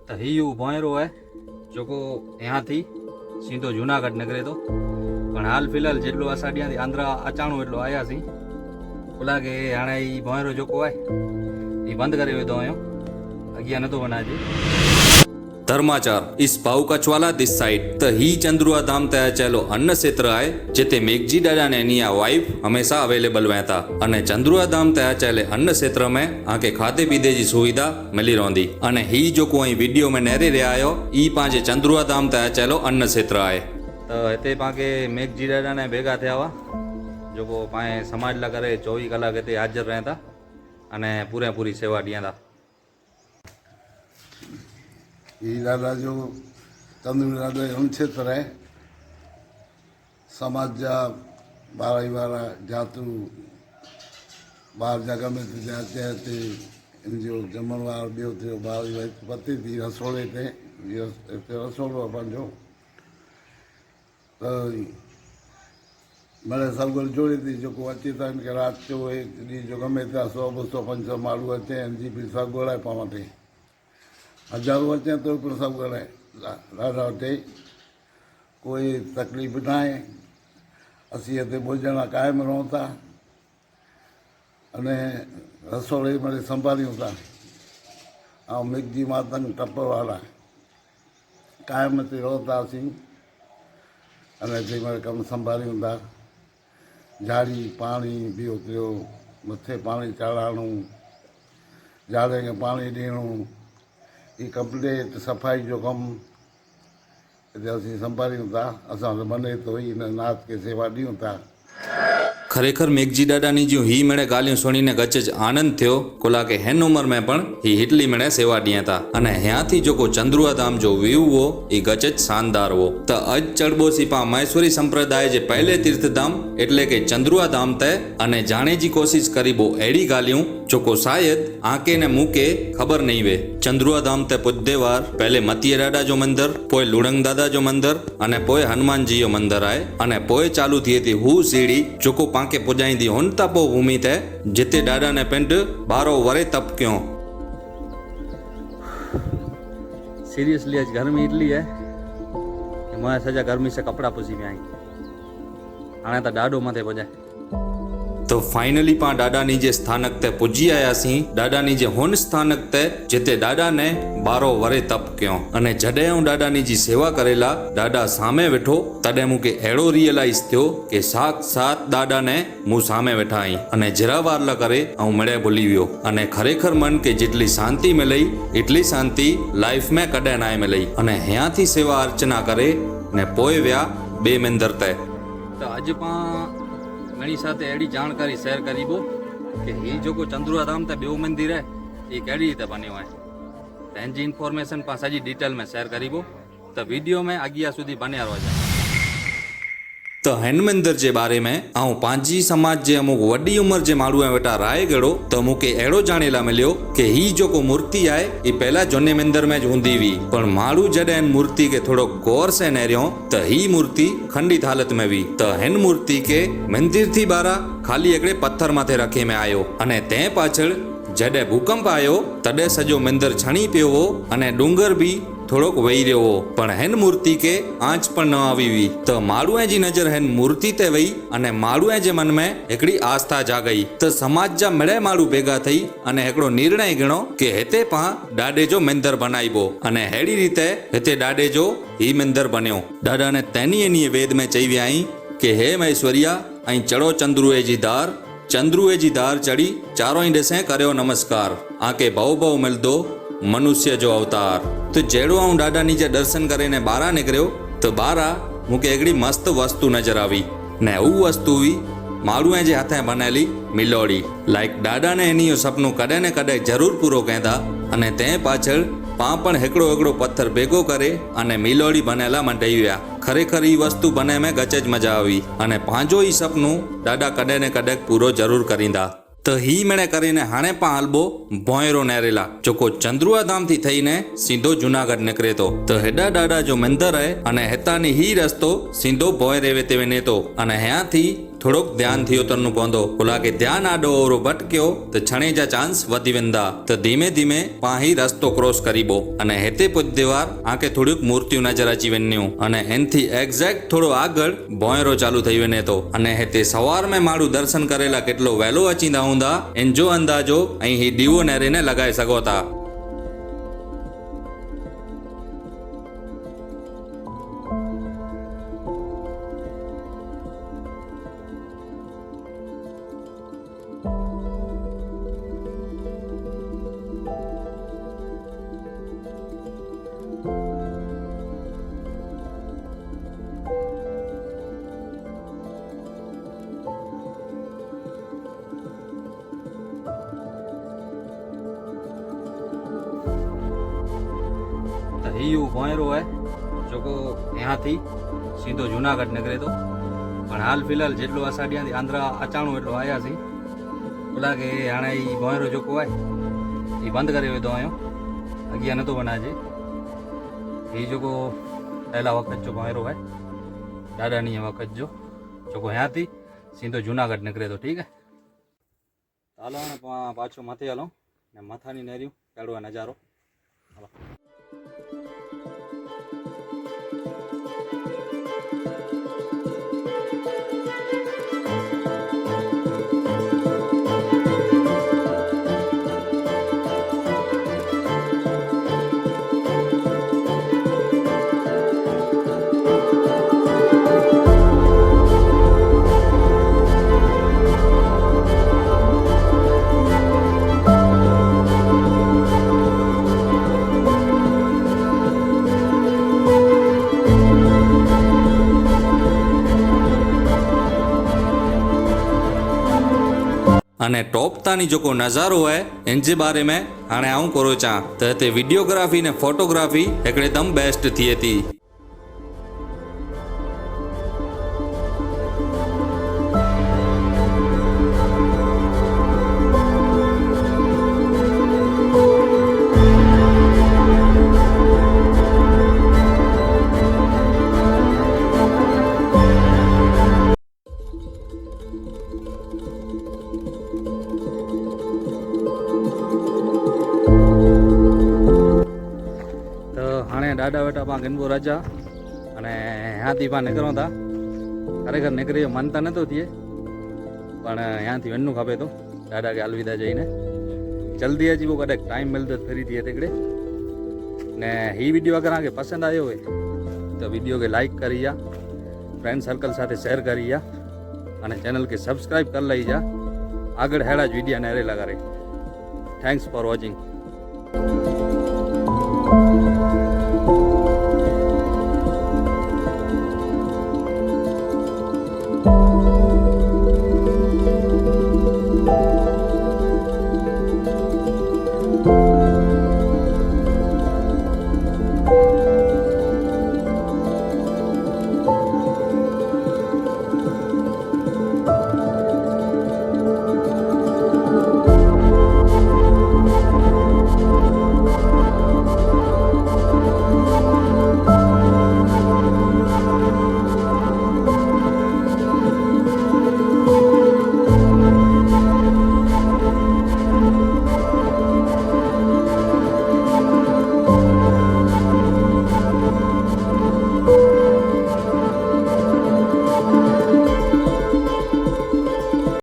तो ही यू भोंयरो है जो को यहाँ थी सीधो जूनागढ़ निकले तो पण हाल फिलहाल जेटलो असां ॾियां थी आंध्रा अचाणो एटलो आयासीं बोला के हाणे ई भोंयरो जेको आहे ई बंदि करे विधो हुयो अॻियां नथो वञाइजे। धर्माचार इस भाऊ कछवाला दिस साइड त ही चंद्रुआ धाम तया चेलो अन्न क्षेत्र आए जिते मेघजी डाडा ने निया वाइफ हमेशा अवेलेबल वहता अने चंद्रुआ धाम तया चेले अन्न क्षेत्र में आके खाधे पीधे जी सुविधा मिली रहंदी अने ही जो कोई वीडियो में नेरे रहा आयो ई पांचे चंद्रुआ धाम तया चेलो अन्न क्षेत्र आए। तो हिते पाके मेघजी डाडा ने भेगा थिया हुआ जो को पाए समाज ला करे 24 कलाक हिते हाजिर रहता अने पूरी सेवा ॾियंदा। ये दादा जो तंदूर दादा हम क्षेत्र है समाज जा बारह बारह जातू बाहर जगह में तो जाते थे इन जो जमन वार बियो थे बारह पति थी रसोड़े थे रसोड़ो अपन जो तो मैंने सब गल जोड़ी थी जो को अचे था इनके रात जो एक डी जो गमे था 100 200 500 मालू अचे इनकी भी सब गोड़ा पावा थे हजारों अचे तो सब गए ॾाढा वटे कोई तकलीफ़ न आहे। असीं हिते भोजन क़ाइमु रहूं था अने रसोई मिड़ई संभालियूं था ऐं मिक्जी मातन टप वारा क़ाइमु हिते रहूं था असीं अने हिते महिल कमु संभालियूं था झाड़ी पाणी ॿियो थियो मथे पाणी चाढ़ाइणो झाड़े खे पाणी ॾियणो ये कंप्लीट सफाई जो कम असीं संभालियूं था असां बने तो ही नाथ के सेवा ॾियूं था। खरेखर मेघजी डाडानी जो ही मेड़े गालियों सुनीने गचज आनंद थियो कोला के हेन उमर में पण ही हिटली मेड़े सेवा ॾियां था अने ह्यांथी जो को चंद्रुआ धाम जो व्यू हो ई गचज शानदार हो। त अज चढ़बोसी पा मैसूरी संप्रदाय जे पहले तीर्थधाम एटले के चंद्रुआ धाम ते अने जाने जी कोशिश करीबो एड़ी गालियों जो को शायद आके ने मूके खबर नहीं वे। चंद्रुआ धाम ते पुजदे वार पहले मतीय डाडा जो मंदिर पोए लुड़ंग दादा जो मंदिर अने पोए हनुमान जी जो मंदिर आए अने पोए चालू थी थी हू सीढ़ी जो को पाके पुजाईंदी हुन तपो भूमि ते जिते डाडा ने पिंड 12 वरे तप क्यों। सीरियसली आज गर्मी इतनी है कि मैं सजा गर्मी से कपड़ा पुसी में आई हाणे तो डाडो मथे पुजाए। तो फाइनली पा डाडानी जे स्थानक ते पुजी आयासीं डाडानी जे हुन स्थानक ते जिते डाडा ने 12 वरे तप क्यों अने जडे हूं डाडानी जी सेवा करेला डाडा सामे वेठो तडे मूंखे अहिड़ो रियलाइज़ थियो कि साक्षात डाडा ने मूं सामे वेठा आई अने जरा वार ला करे ऐं मिड़े भूली वियो अने खरेखर मन के जेटली शांति मिलई एटली शांति लाइफ में कॾहिं ना मिलई अने ह्यांथी सेवा अर्चना करे ने पोए विया बे मंदिर ते। तो अज पा घणी साथ अड़ी जानकारी शेयर करीबो कि ही जो को चंद्रुआ धाम ते बियो मंदिर है ये कड़ी रीते बनो है तंहिंजी इंफॉर्मेशन पा सजी डिटेल में शेयर करीबो तो वीडियो में अगिया सुधी बने रहो। तो हिन मंदिर जे बारे में आऊं पांजी समाज जे अमुक वडी उम्र जे माण्हू वेठा राय गड़ो तो मूंखे अहिड़ो जाणेला मिलियो कि ही जो को मूर्ति आहे ई पहला झूने मंदिर में ज हूंदी हुई पर माण्हू जॾहिं हिन मूर्ति के थोड़ो गौर से नेरियो त ही मूर्ति खंडित हालत में हुई त हिन मूर्ति के मंदिर थी ॿाहिरां खाली हिकिड़े पत्थर मथे रखे में आयो अने तंहिं पाछड़ जॾहिं भूकंप आयो तॾहिं सॼो मंदिर छणी पियो हो अने डूंगर भी थोड़ोक वही रहो हो पण हिन मूर्ति के आंच पण न आवी हुई त माण्हूअ जी नज़र हिन मूर्ति ते वई अने माण्हूअ जे मन में हिकिड़ी आस्था जागई त समाज जा मिड़े माण्हू भेगा थई अने हिकिड़ो निर्णय खणो कि हिते पा डाडे जो मंदिर बनाइबो अने अहिड़ी रीते हिते डाडे जो ही मंदिर बन्यो। डाडा ने तैनी एनी वेद में चई विया आहीं कि हे महेश्वरिया ऐं चढ़ो चंद्रुए जी धार चढ़ी चारों ही ॾिसे करियो नमस्कार आके भव भव मिलदो मनुष्य जो अवतार। तो जेड़ो आऊं डाडानी जे दर्शन करे ने बारा निकरियो तो बारा मूंखे हिकिड़ी मस्त वस्तु नजर आवी ने हू वस्तु हुई माण्हूअ जे हथे बनेली मिलोड़ी लाइक डाडा ने इन जो सपनो कॾहिं न कॾहिं ज़रूर पूरो कंदा अने तंहिं पाछड़ पा पण हिकिड़ो पत्थर भेगो करे अने मिलोड़ी बनेला में ॾेई विया। खरेखर ही वस्तु बने में गचज मजा आई अने पंहिंजो ही सपनो डाडा कॾहिं न कॾहिं पूरो ज़रूर करींदा। तो ही मेड़े करीने हाणे पा हलबो भोंयरो नेरेला जोको चंद्रुआ धाम थी थईने सीधो जूनागढ़ निकरे तो हेडा डाडा जो मंदिर है अने हितानी ही रस्तो सीधो भोंयरे वेते वञे तो अने ह्यांथी થોડોક ધ્યાનથી ઉતરનું પवंदो हुलाके ध्यान आडो ओरो भटक्यो तो छणे जा चांस वधी वेंदा तो धीमे धीमे पाही रस्तो क्रॉस करीबो अने हेते पुजदे वार आके थोड़ीक मूर्तियों नजर अची वन्यो अने एनथी एक्जेक्ट थोड़ो आगळ भोंयरो चालू थई वने तो अने हेते सवार में माड़ू दर्शन करेला केटलो वहेलो अचींदा हुंदा एन जो अंदाजो अहीं ही दीवो नेरीने लगाई सघो था। तो ही भोंयरो है जो को यहाँ थी सीधो जूनागढ़ निकले तो पण हाल फिलहाल जेटलो असां ॾियां आंध्रा अचाणो एटलो आयासीं ओला के हाणे ई भोंयरो जेको आहे ई बंदि करे विधो आहियूं अॻियां नथो वञाइजे। ही जेको पहला वक़्त जो भोंयरो आहे ॾाढा ॾींहं वक़्त जो जेको यहाँ थी सीधो जूनागढ़ निकिरे थो। ठीकु आहे हलो हाणे पाछो मथे हलूं ने मथानी नेरियूं कहिड़ो आहे नज़ारो हलो। अने टॉपतानी जेको नज़ारो है इन जे बारे में हाणे आऊं कोरो चा त हिते वीडियोग्राफी ने फोटोग्राफी हिकिड़ेदम बेस्ट थिए थी। हाणे ॾाढा वेठा पाण गिनबो राजा अने યાંથી પાण નીકળો था ખરેખર નીકળી મન તો નહોતું थिए પણ યાંથી વञणो खपे तो ॾाढा खे अलविदा જઈને जल्दी अची पोइ कॾहिं टाइम मिलंदो ફરી थिए हिकिड़े ने ही वीडियो अगर तव्हांखे पसंदि आयो हुए तो वीडियो खे लाइक करी जा फ्रेंड सर्कल સાથે શેર કરી जा અને ચેનલ કે સબસ્ક્રાઇબ કરી લઈ जा આગળ હેડા જ વિડીયો ને રેલા કરે। Thanks for watching.